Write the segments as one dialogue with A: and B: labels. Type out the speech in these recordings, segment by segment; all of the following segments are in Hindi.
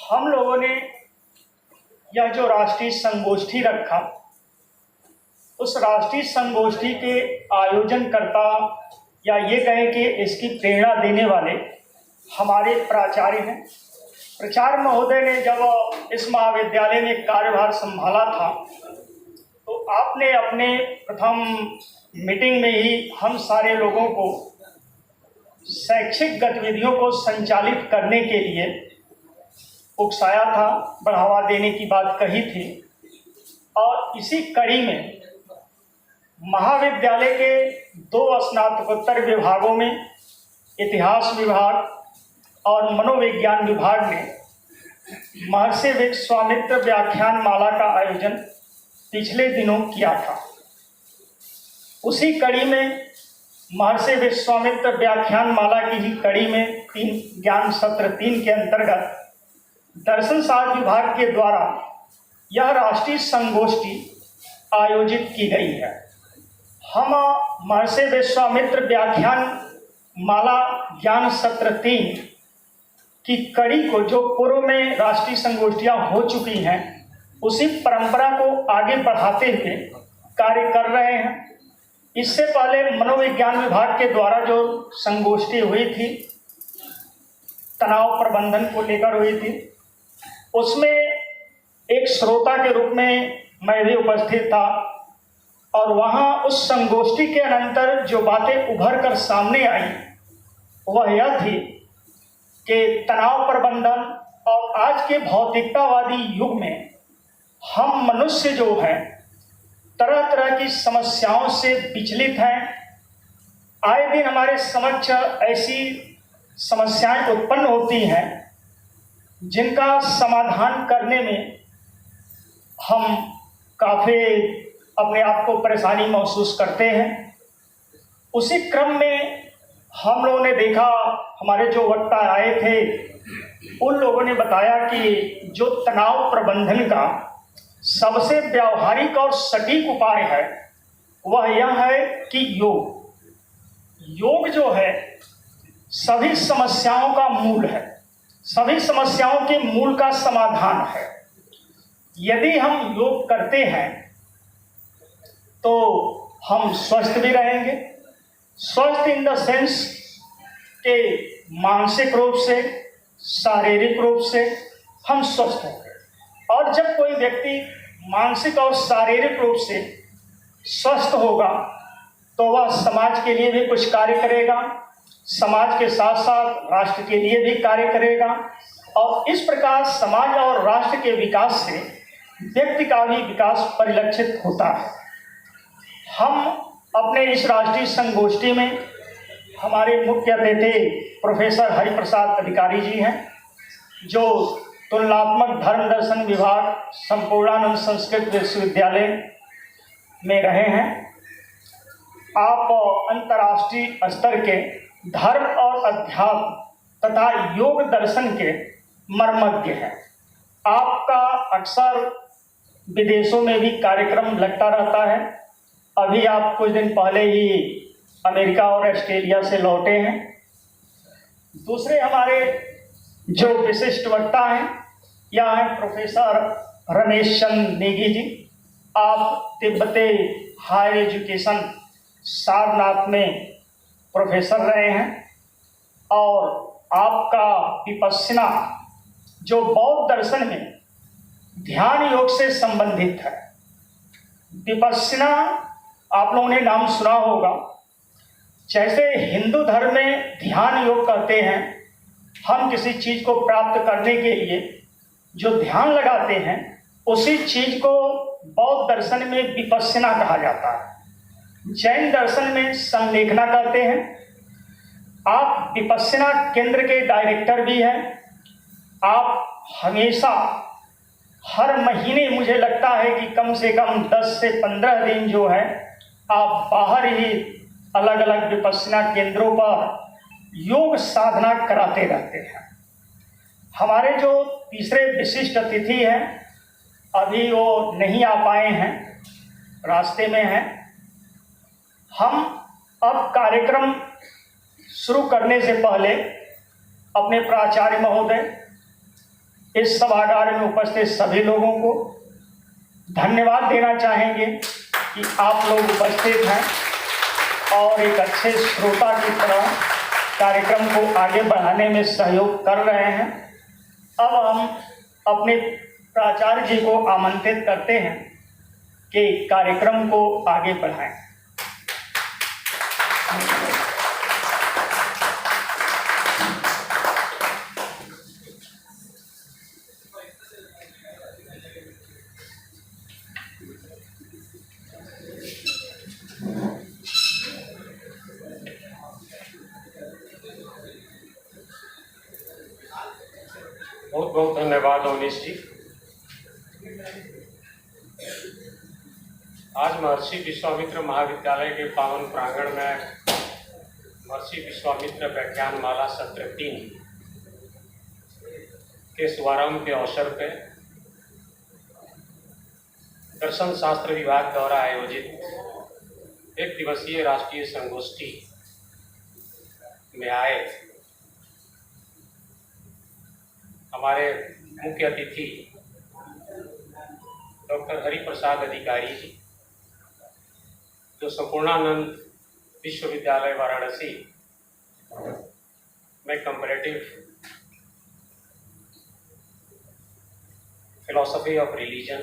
A: हम लोगों ने यह जो राष्ट्रीय संगोष्ठी रखा, उस राष्ट्रीय संगोष्ठी के आयोजनकर्ता या ये कहें कि इसकी प्रेरणा देने वाले हमारे प्राचार्य हैं। प्राचार्य महोदय ने जब इस महाविद्यालय में कार्यभार संभाला था तो आपने अपने प्रथम मीटिंग में ही हम सारे लोगों को शैक्षिक गतिविधियों को संचालित करने के लिए उकसाया था, बढ़ावा देने की बात कही थी। और इसी कड़ी में महाविद्यालय के 2 स्नातकोत्तर विभागों में इतिहास विभाग और मनोविज्ञान विभाग ने महर्षि विश्वामित्र व्याख्यान माला का आयोजन पिछले दिनों किया था। उसी कड़ी में महर्षि विश्वामित्र व्याख्यान माला की ही कड़ी में ज्ञान सत्र 3 के अंतर्गत दर्शन शास्त्र विभाग के द्वारा यह राष्ट्रीय संगोष्ठी आयोजित की गई है। हम महर्षि विश्वामित्र व्याख्यान माला ज्ञान सत्र 3 की कड़ी को, जो पूर्व में राष्ट्रीय संगोष्ठियां हो चुकी हैं, उसी परंपरा को आगे बढ़ाते हुए कार्य कर रहे हैं। इससे पहले मनोविज्ञान विभाग के द्वारा जो संगोष्ठी हुई थी, तनाव प्रबंधन को लेकर हुई थी, उसमें एक श्रोता के रूप में मैं भी उपस्थित था। और वहाँ उस संगोष्ठी के अनंतर जो बातें उभर कर सामने आई वह यह थी कि तनाव प्रबंधन और आज के भौतिकतावादी युग में हम मनुष्य जो है तरह तरह की समस्याओं से विचलित हैं। आए दिन हमारे समक्ष ऐसी समस्याएं उत्पन्न होती हैं जिनका समाधान करने में हम काफ़ी अपने आप को परेशानी महसूस करते हैं। उसी क्रम में हम लोगों ने देखा, हमारे जो वक्ता आए थे उन लोगों ने बताया कि जो तनाव प्रबंधन का सबसे व्यावहारिक और सटीक उपाय है वह यह है कि योग जो है सभी समस्याओं का मूल है, सभी समस्याओं के मूल का समाधान है। यदि हम योग करते हैं तो हम स्वस्थ भी रहेंगे। स्वस्थ इन द सेंस के मानसिक रूप से, शारीरिक रूप से हम स्वस्थ होंगे। और जब कोई व्यक्ति मानसिक और शारीरिक रूप से स्वस्थ होगा तो वह समाज के लिए भी कुछ कार्य करेगा, समाज के साथ साथ राष्ट्र के लिए भी कार्य करेगा। और इस प्रकार समाज और राष्ट्र के विकास से व्यक्ति का भी विकास परिलक्षित होता है। हम अपने इस राष्ट्रीय संगोष्ठी में हमारे मुख्य अतिथि प्रोफेसर हरिप्रसाद अधिकारी जी हैं, जो तुलनात्मक धर्म दर्शन विभाग संपूर्णानंद संस्कृत विश्वविद्यालय में रहे हैं। आप अंतर्राष्ट्रीय स्तर के धर्म और अध्यात्म तथा योग दर्शन के मर्मज्ञ हैं। आपका अक्सर विदेशों में भी कार्यक्रम लगता रहता है। अभी आप कुछ दिन पहले ही अमेरिका और ऑस्ट्रेलिया से लौटे हैं। दूसरे हमारे जो विशिष्ट वक्ता हैं यह हैं प्रोफेसर रमेश चंद्र नेगी जी। आप तिब्बती हायर एजुकेशन सारनाथ में प्रोफेसर रहे हैं और आपका विपश्यना जो बौद्ध दर्शन में ध्यान योग से संबंधित है। विपश्यना आप लोगों ने नाम सुना होगा। जैसे हिंदू धर्म में ध्यान योग कहते हैं, हम किसी चीज़ को प्राप्त करने के लिए जो ध्यान लगाते हैं उसी चीज़ को बौद्ध दर्शन में विपश्यना कहा जाता है। जैन दर्शन में संलेखना कहते हैं। आप विपश्यना केंद्र के डायरेक्टर भी हैं। आप हमेशा हर महीने मुझे लगता है कि कम से कम 10 से 15 दिन जो है आप बाहर ही अलग अलग विपश्यना केंद्रों पर योग साधना कराते रहते हैं। हमारे जो तीसरे विशिष्ट अतिथि हैं अभी वो नहीं आ पाए हैं, रास्ते में हैं। हम अब कार्यक्रम शुरू करने से पहले अपने प्राचार्य महोदय इस सभागार में उपस्थित सभी लोगों को धन्यवाद देना चाहेंगे कि आप लोग उपस्थित हैं और एक अच्छे श्रोता की तरह कार्यक्रम को आगे बढ़ाने में सहयोग कर रहे हैं। अब हम अपने प्राचार्य जी को आमंत्रित करते हैं कि कार्यक्रम को आगे बढ़ाएं।
B: बहुत बहुत धन्यवाद अवनीश जी। आज महर्षि विश्वामित्र महाविद्यालय के पावन प्रांगण में महर्षि विश्वामित्र व्याख्यान माला सत्र 3 के शुभारंभ के अवसर पे दर्शन शास्त्र विभाग द्वारा आयोजित एक दिवसीय राष्ट्रीय संगोष्ठी में आए हमारे मुख्य अतिथि डॉक्टर हरिप्रसाद अधिकारी जी, जो संपूर्णानंद विश्वविद्यालय वाराणसी में कंपैरेटिव फिलॉसफी ऑफ रिलीजन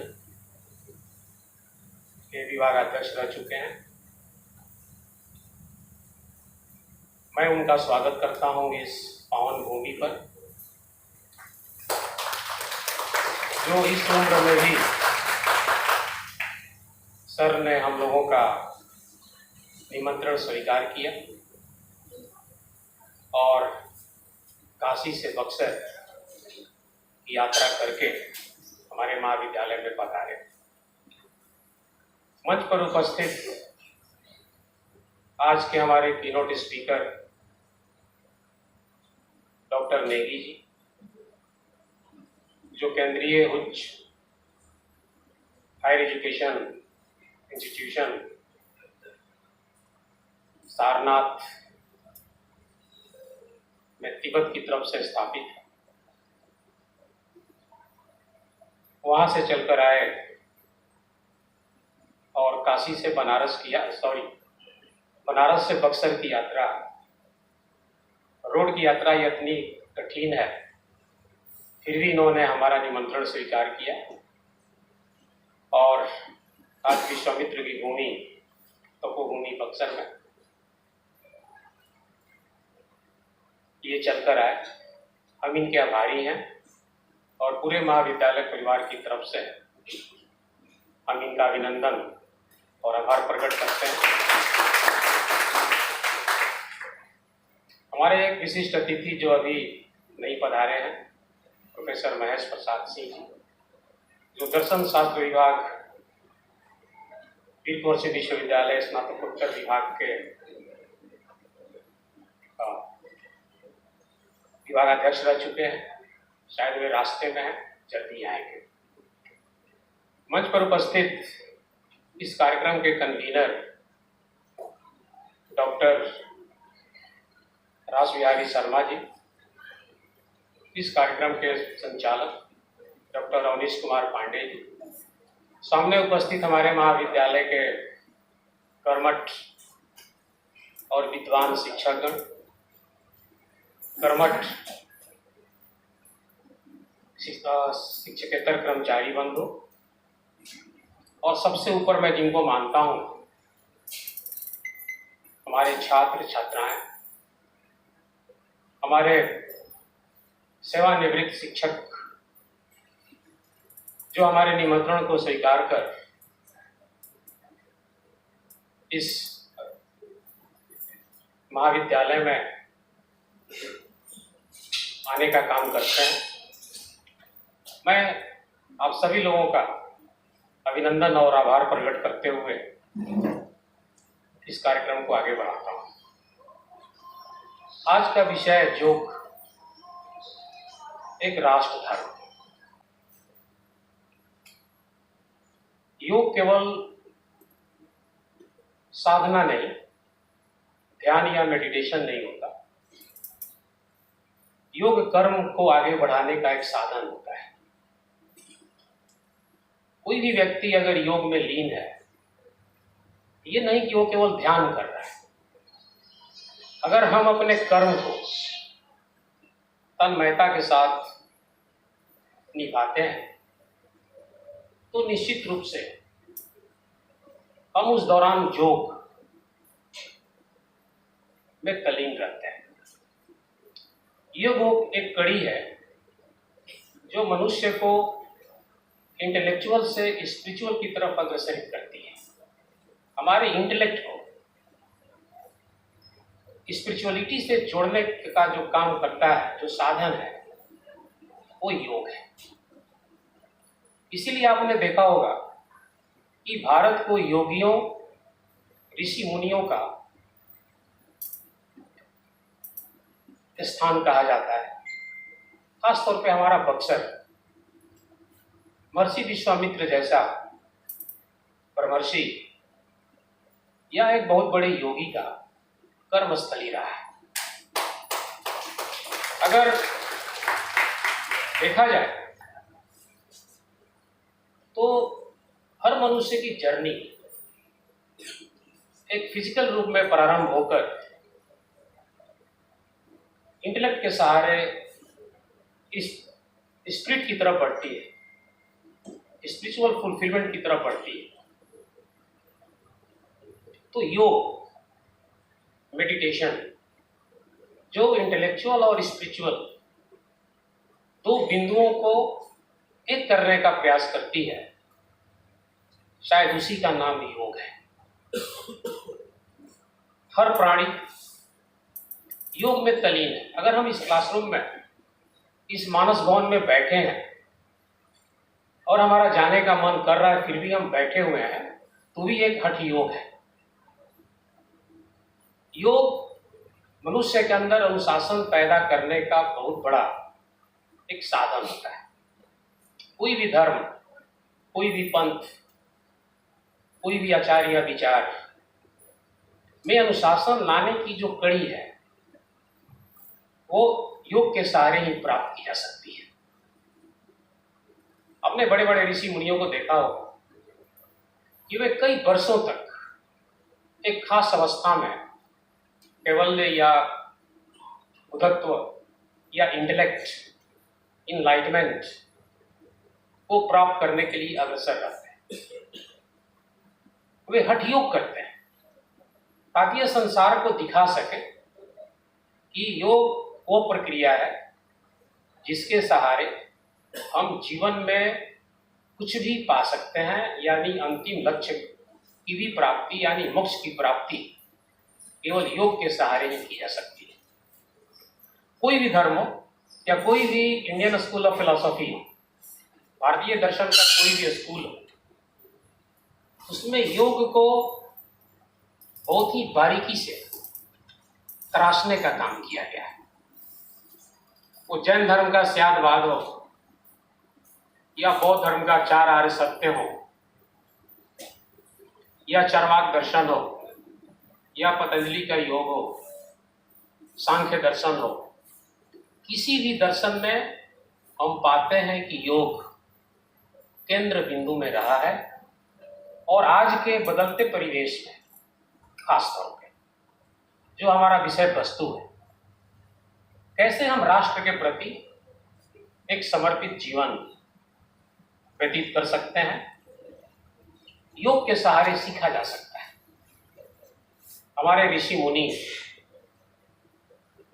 B: के विभागाध्यक्ष रह चुके हैं। मैं उनका स्वागत करता हूं इस पावन भूमि पर, जो इस उम्र में भी सर ने हम लोगों का निमंत्रण स्वीकार किया और काशी से बक्सर की यात्रा करके हमारे महाविद्यालय में पधारे। मंच पर उपस्थित आज के हमारे keynote speaker doctor Negi ji, जो केंद्रीय उच्च हायर एजुकेशन इंस्टीट्यूशन सारनाथ में तिब्बत की तरफ से स्थापित है, वहां से चलकर आए और काशी से बनारस से बक्सर की यात्रा, रोड की यात्रा ये इतनी कठिन है, फिर भी इन्होंने हमारा निमंत्रण स्वीकार किया और आज विश्वामित्र की भूमि तपोभूमि बक्सर में ये चलकर आए। हम इनके आभारी हैं और पूरे महाविद्यालय परिवार की तरफ से हम इनका अभिनंदन और आभार प्रकट करते हैं। हमारे एक विशिष्ट अतिथि जो अभी नहीं पधारे हैं, प्रोफेसर महेश प्रसाद सिंह जी, जो दर्शन शास्त्र विभाग वीरपुर से विश्वविद्यालय स्नातकोत्तर विभाग के विभागाध्यक्ष रह चुके हैं। शायद वे रास्ते में हैं, जल्दी आएंगे। मंच पर उपस्थित इस कार्यक्रम के कन्वीनर डॉक्टर रासबिहारी शर्मा जी, इस कार्यक्रम के संचालक डॉक्टर अवनीश कुमार पांडे जी, सामने उपस्थित हमारे महाविद्यालय के कर्मठ और विद्वान शिक्षकगण, कर्मठ शिक्षकेतर कर्मचारी बंधु, और सबसे ऊपर मैं जिनको मानता हूँ हमारे छात्र छात्राएं, हमारे सेवानिवृत्त शिक्षक, जो हमारे निमंत्रण को स्वीकार कर इस महाविद्यालय में आने का काम करते हैं। मैं आप सभी लोगों का अभिनंदन और आभार प्रकट करते हुए इस कार्यक्रम को आगे बढ़ाता हूँ। आज का विषय है योग, एक राष्ट्र धर्म। योग केवल साधना नहीं, ध्यान या मेडिटेशन नहीं होता। योग कर्म को आगे बढ़ाने का एक साधन होता है। कोई भी व्यक्ति अगर योग में लीन है, ये नहीं कि वो केवल ध्यान कर रहा है। अगर हम अपने कर्म को तन्मयता के साथ निभाते हैं तो निश्चित रूप से हम उस दौरान योग में तल्लीन रहते हैं। योग एक कड़ी है जो मनुष्य को इंटेलेक्चुअल से स्पिरिचुअल की तरफ अग्रसरित करती है। हमारे इंटेलेक्ट को स्पिरिचुअलिटी से जोड़ने का जो काम करता है, जो साधन है, वो योग है। इसीलिए आपने देखा होगा कि भारत को योगियों, ऋषि मुनियों का स्थान कहा जाता है। खासतौर पे हमारा बक्सर महर्षि विश्वामित्र जैसा परमर्षि या एक बहुत बड़े योगी का कर्मस्थली रहा है। अगर देखा जाए तो हर मनुष्य की जर्नी एक फिजिकल रूप में प्रारंभ होकर इंटेलेक्ट के सहारे इस स्पिरिट की तरफ बढ़ती है, स्पिरिचुअल फुलफिलमेंट की तरफ बढ़ती है। तो योग, मेडिटेशन जो इंटेलेक्चुअल और स्पिरिचुअल दो बिंदुओं को एक करने का प्रयास करती है, शायद उसी का नाम योग है। हर प्राणी योग में तल्लीन है। अगर हम इस क्लासरूम में, इस मानस भवन में बैठे हैं और हमारा जाने का मन कर रहा है, फिर भी हम बैठे हुए हैं, तो भी एक हठ योग है। योग मनुष्य के अंदर अनुशासन पैदा करने का बहुत बड़ा एक साधन होता है। कोई भी धर्म, कोई भी पंथ, कोई भी आचार या विचार में अनुशासन लाने की जो कड़ी है, वो योग के सहारे ही प्राप्त की जा सकती है। हमने बड़े बड़े ऋषि मुनियों को देखा हो कि वे कई वर्षों तक एक खास अवस्था में कैवल्य या बुद्धत्व या इंटेलेक्ट, इनलाइटमेंट को प्राप्त करने के लिए अग्रसर रहते हैं। वे हठ योग करते हैं ताकि यह संसार को दिखा सके कि योग वो प्रक्रिया है जिसके सहारे हम जीवन में कुछ भी पा सकते हैं, यानी अंतिम लक्ष्य की भी प्राप्ति, यानी मोक्ष की प्राप्ति केवल योग के सहारे ही की जा सकती है। कोई भी धर्म हो या कोई भी इंडियन स्कूल ऑफ फिलॉसफी हो, भारतीय दर्शन का कोई भी स्कूल हो, उसमें योग को बहुत ही बारीकी से तराशने का काम किया गया है। वो जैन धर्म का स्यादवाद हो या बौद्ध धर्म का चार आर्य सत्य हो या चरवाक दर्शन हो या पतंजलि का योग हो, सांख्य दर्शन हो, किसी भी दर्शन में हम पाते हैं कि योग केंद्र बिंदु में रहा है। और आज के बदलते परिवेश में खास तौर पे जो हमारा विषय वस्तु है, कैसे हम राष्ट्र के प्रति एक समर्पित जीवन व्यतीत कर सकते हैं, योग के सहारे सीखा जा सकता है। हमारे ऋषि मुनि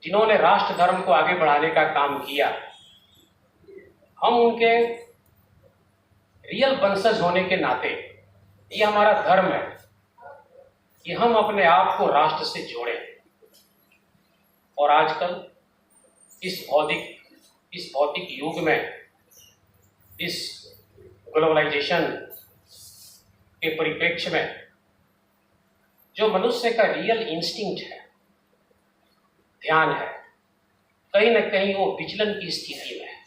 B: जिन्होंने राष्ट्र धर्म को आगे बढ़ाने का काम किया, हम उनके रियल वंशज होने के नाते ये हमारा धर्म है कि हम अपने आप को राष्ट्र से जोड़ें। और आजकल इस भौतिक युग में, इस ग्लोबलाइजेशन के परिप्रेक्ष्य में, जो मनुष्य का रियल इंस्टिंक्ट है, ध्यान है, कहीं न कहीं वो विचलन की स्थिति में है।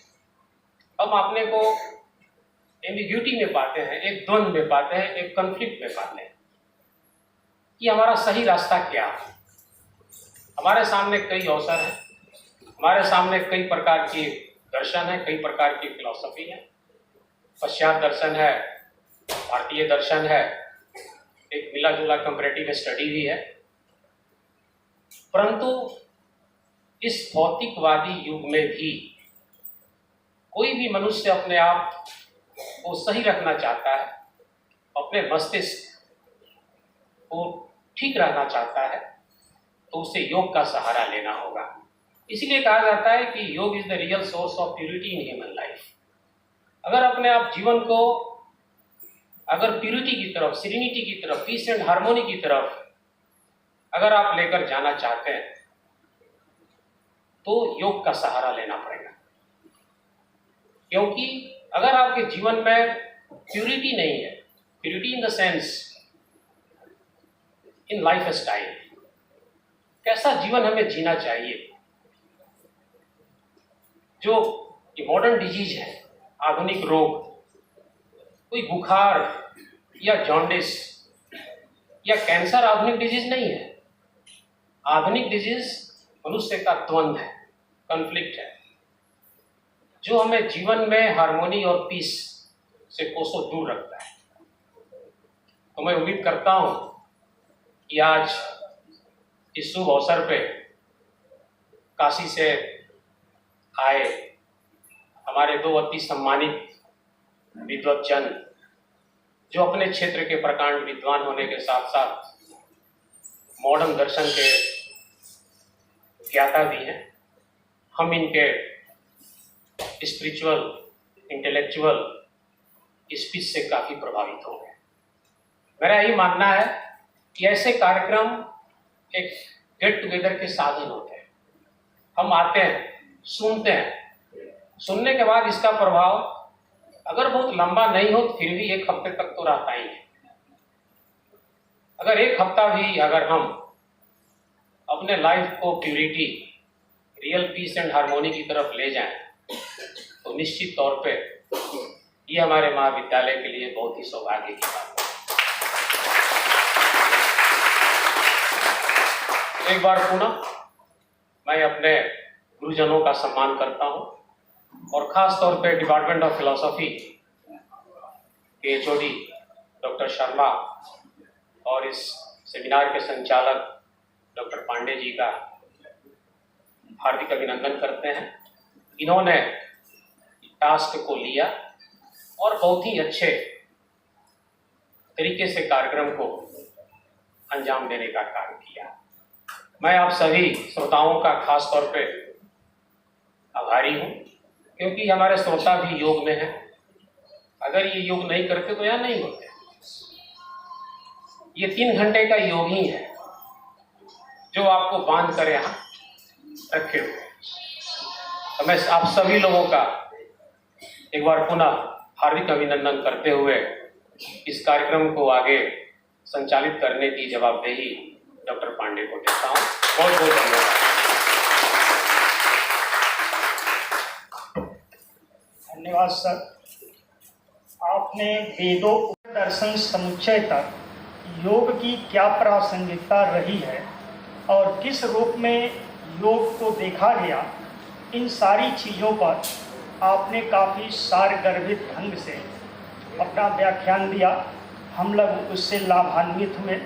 B: हम अपने को एम्बिग्यूटी में पाते हैं, एक द्वंद में पाते हैं, एक कॉन्फ्लिक्ट में पाते हैं कि हमारा सही रास्ता क्या है। हमारे सामने कई अवसर हैं, हमारे सामने कई प्रकार के दर्शन हैं, कई प्रकार की फिलॉसफी है। पश्चात दर्शन है, भारतीय दर्शन है, एक मिला जुला कंपैरेटिव स्टडी भी है, परंतु इस भौतिकवादी युग में भी कोई भी मनुष्य अपने आप को सही रखना चाहता है, अपने मस्तिष्क को ठीक रहना चाहता है, तो उसे योग का सहारा लेना होगा। इसीलिए कहा जाता है कि योग is the real source of purity in human life. अगर अपने आप जीवन को अगर प्यूरिटी की तरफ, सीरेनिटी की तरफ, पीस एंड हार्मोनी की तरफ अगर आप लेकर जाना चाहते हैं तो योग का सहारा लेना पड़ेगा। क्योंकि अगर आपके जीवन में प्यूरिटी नहीं है, purity in the sense in life style, कैसा जीवन हमें जीना चाहिए, जो ये मॉडर्न डिजीज है, आधुनिक रोग, कोई बुखार या जॉन्डिस या कैंसर आधुनिक डिजीज नहीं है। आधुनिक डिजीज मनुष्य का द्वंद्व है, कॉन्फ्लिक्ट है, जो हमें जीवन में हार्मोनी और पीस से कोसों दूर रखता है। तो मैं उम्मीद करता हूं कि आज इस शुभ अवसर पे काशी से आए हमारे दो अति सम्मानित विद्वज्जन, जो अपने क्षेत्र के प्रकांड विद्वान होने के साथ साथ मॉडर्न दर्शन के ज्ञाता भी हैं, हम इनके स्पिरिचुअल, इंटेलेक्चुअल स्पीच से काफ़ी प्रभावित हो गए। मेरा यही मानना है कि ऐसे कार्यक्रम एक गेट टुगेदर के साधन होते हैं। हम आते हैं, सुनते हैं, सुनने के बाद इसका प्रभाव अगर बहुत लंबा नहीं हो तो फिर भी एक हफ्ते तक तो रहता ही है। अगर एक हफ्ता भी अगर हम अपने लाइफ को purity, real piece and harmony की तरफ ले जाएं तो निश्चित तौर पे ये हमारे महाविद्यालय के लिए बहुत ही सौभाग्य की बात है। एक बार पुनः मैं अपने गुरुजनों का सम्मान करता हूँ और ख़ास तौर पे डिपार्टमेंट ऑफ फिलॉसफी के HOD डॉक्टर शर्मा और इस सेमिनार के संचालक डॉक्टर पांडे जी का हार्दिक अभिनंदन करते हैं। इन्होंने टास्क को लिया और बहुत ही अच्छे तरीके से कार्यक्रम को अंजाम देने का कार्य किया। मैं आप सभी श्रोताओं का खास तौर पे आभारी हूँ, क्योंकि हमारे श्रोता भी योग में हैं। अगर ये योग नहीं करते तो यहाँ नहीं होते। ये 3 घंटे का योग ही है जो आपको बांध कर यहाँ रखे हुए। तो मैं आप सभी लोगों का एक बार पुनः हार्दिक अभिनंदन करते हुए इस कार्यक्रम को आगे संचालित करने की जवाबदेही डॉक्टर पांडे को देता हूँ। बहुत बहुत धन्यवाद।
A: धन्यवाद सर। आपने वेदों दर्शन समुच्चय तक योग की क्या प्रासंगिकता रही है और किस रूप में योग को देखा गया, इन सारी चीज़ों पर आपने काफ़ी सारगर्भित ढंग से अपना व्याख्यान दिया। हम लोग उससे लाभान्वित हुए।